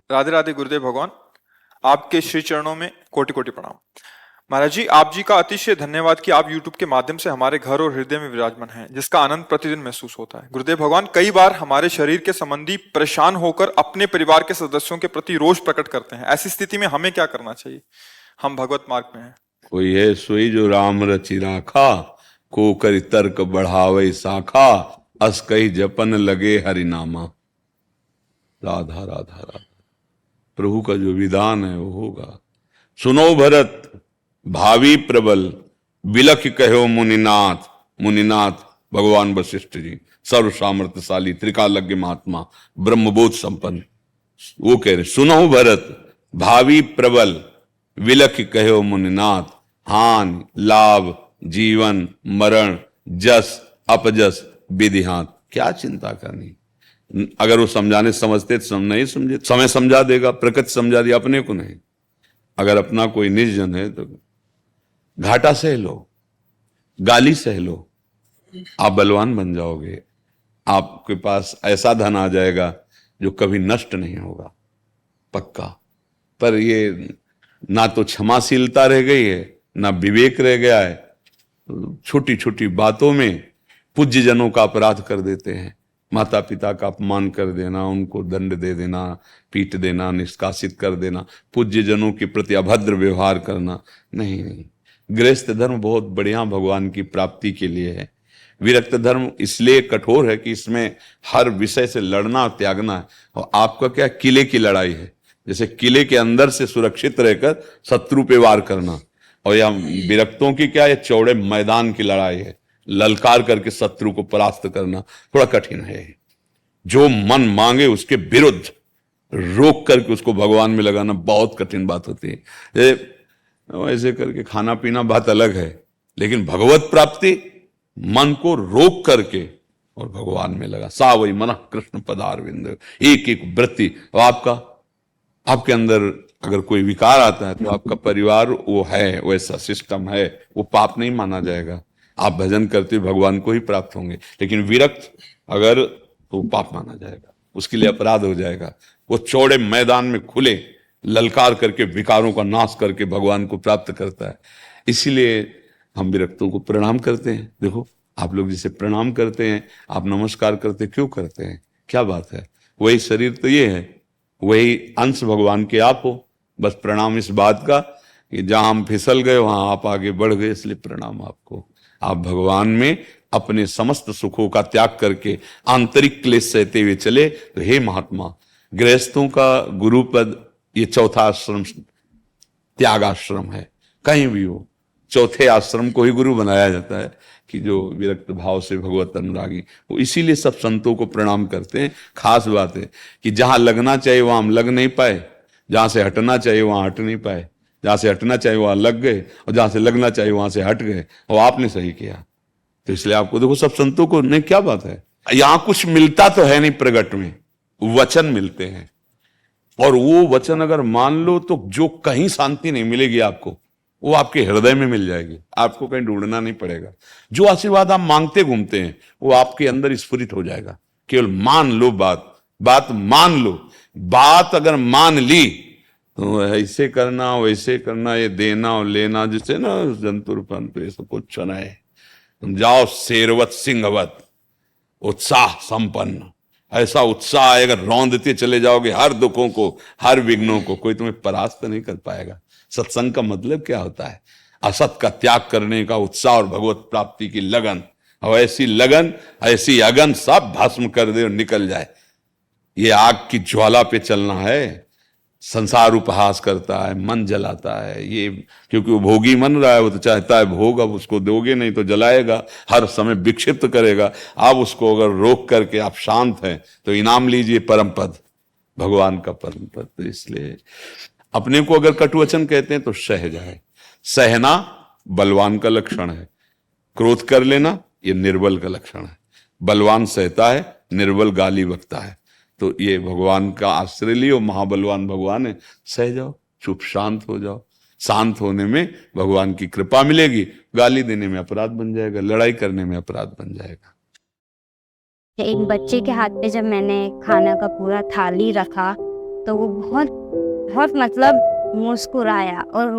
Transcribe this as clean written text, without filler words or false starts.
राधे राधे गुरुदेव भगवान, आपके श्री चरणों में कोटि कोटि प्रणाम। महाराज जी, आप जी का अतिशय धन्यवाद कि आप YouTube के माध्यम से हमारे घर और हृदय में विराजमान हैं, जिसका आनंद प्रतिदिन महसूस होता है। गुरुदेव भगवान, कई बार हमारे शरीर के संबंधी परेशान होकर अपने परिवार के सदस्यों के प्रति रोष प्रकट करते हैं। ऐसी स्थिति में हमें क्या करना चाहिए? हम भगवत मार्ग में हैं। कोई है सोई जो राम रचि राखा, को करि तर्क बढ़ावे शाखा, अस कही जपन लगे हरिनामा। राधा राधा राधा, प्रभु का जो विधान है वो होगा। सुनो भरत भावी प्रबल, बिलख कहो मुनिनाथ। मुनिनाथ भगवान वशिष्ठ जी, सर्व सामर्थ्यशाली त्रिकालज्ञ महात्मा, ब्रह्मबोध संपन्न। वो कह रहे सुनो भरत भावी प्रबल, विलख कहो मुनिनाथ। हान लाभ जीवन मरण जस अपजस विधिहात, क्या चिंता करनी। अगर वो समझाने समझते तो नहीं समझे, समय समझा देगा, प्रकृति समझा दिया, अपने को नहीं। अगर अपना कोई निज जन है तो घाटा सह लो, गाली सह लो, आप बलवान बन जाओगे। आपके पास ऐसा धन आ जाएगा जो कभी नष्ट नहीं होगा, पक्का। पर ये ना तो क्षमाशीलता रह गई है, ना विवेक रह गया है। छोटी छोटी बातों में पूज्य जनों का अपराध कर देते हैं। माता पिता का अपमान कर देना, उनको दंड दे देना, पीट देना, निष्कासित कर देना, पूज्य जनों के प्रति अभद्र व्यवहार करना, नहीं। गृहस्थ धर्म बहुत बढ़िया भगवान की प्राप्ति के लिए है। विरक्त धर्म इसलिए कठोर है कि इसमें हर विषय से लड़ना और त्यागना है। और आपका क्या किले की लड़ाई है, जैसे किले के अंदर से सुरक्षित रहकर शत्रु पे वार करना। और यहाँ विरक्तों की क्या, ये चौड़े मैदान की लड़ाई है, ललकार करके शत्रु को परास्त करना थोड़ा कठिन है। जो मन मांगे उसके विरुद्ध रोक करके उसको भगवान में लगाना बहुत कठिन बात होती है। ऐसे करके खाना पीना बात अलग है, लेकिन भगवत प्राप्ति मन को रोक करके और भगवान में लगा। सा वही मन कृष्ण पदारविंद, एक एक वृत्ति। और आपके अंदर अगर कोई विकार आता है तो आपका परिवार वो है, वैसा सिस्टम है, वो पाप नहीं माना जाएगा। आप भजन करते हुए भगवान को ही प्राप्त होंगे। लेकिन विरक्त अगर, तो पाप माना जाएगा, उसके लिए अपराध हो जाएगा। वो चौड़े मैदान में खुले ललकार करके विकारों का नाश करके भगवान को प्राप्त करता है। इसीलिए हम विरक्तों को प्रणाम करते हैं। देखो आप लोग जिसे प्रणाम करते हैं, आप नमस्कार करते, क्यों करते हैं, क्या बात है? वही शरीर तो ये है, वही अंश भगवान के आप हो। बस प्रणाम इस बात का कि जहां हम फिसल गए वहां आप आगे बढ़ गए, इसलिए प्रणाम आपको। आप भगवान में अपने समस्त सुखों का त्याग करके आंतरिक क्लेश सहते हुए चले। तो हे महात्मा, गृहस्थों का गुरुपद ये चौथा आश्रम त्याग आश्रम है। कहीं भी हो, चौथे आश्रम को ही गुरु बनाया जाता है कि जो विरक्त भाव से भगवत अनुरागी। वो इसीलिए सब संतों को प्रणाम करते हैं। खास बात है कि जहां लगना चाहिए वहां हम लग नहीं पाए, जहां से हटना चाहिए वहां हट नहीं पाए, जहां से हटना चाहिए वहां लग गए, और जहां से लगना चाहिए वहां से हट गए, और आपने सही किया। तो इसलिए आपको देखो सब संतों को, नहीं क्या बात है, यहां कुछ मिलता तो है नहीं, प्रगट में वचन मिलते हैं। और वो वचन अगर मान लो तो जो कहीं शांति नहीं मिलेगी आपको, वो आपके हृदय में मिल जाएगी। आपको कहीं ढूंढना नहीं पड़ेगा। जो आशीर्वाद आप मांगते घूमते हैं वो आपके अंदर स्फुरित हो जाएगा। केवल मान लो, बात मान लो। बात अगर मान ली तो ऐसे करना वैसे करना, ये देना और लेना, जिससे ना जंतुर ये सब कुछ है। तुम जाओ शेरवत सिंहवत, उत्साह संपन्न। ऐसा उत्साह आएगा, रौंदते चले जाओगे हर दुखों को, हर विघ्नों को, कोई तुम्हें परास्त नहीं कर पाएगा। सत्संग का मतलब क्या होता है? असत का त्याग करने का उत्साह और भगवत प्राप्ति की लगन। और ऐसी लगन, ऐसी अगन सब भस्म कर दे और निकल जाए। ये आग की ज्वाला पे चलना है। संसार उपहास करता है, मन जलाता है, ये क्योंकि वो भोगी मन रहा है, वो तो चाहता है भोग, अब उसको दोगे नहीं तो जलाएगा, हर समय विक्षिप्त करेगा। आप उसको अगर रोक करके आप शांत हैं तो इनाम लीजिए, परम पद, भगवान का परम पद। तो इसलिए अपने को अगर कटुवचन कहते हैं तो सह जाए। सहना बलवान का लक्षण है, क्रोध कर लेना ये निर्बल का लक्षण है। बलवान सहता है, निर्बल गाली बकता है। तो ये भगवान का आश्रय लियो, महाबलवान भगवान है, सह जाओ, चुप शांत हो जाओ। शांत होने में भगवान की कृपा मिलेगी। गाली देने में अपराध बन जाएगा, लड़ाई करने में अपराध बन जाएगा। एक बच्चे के हाथ पे जब मैंने खाना का पूरा थाली रखा तो वो बहुत बहुत मतलब मुस्कुराया और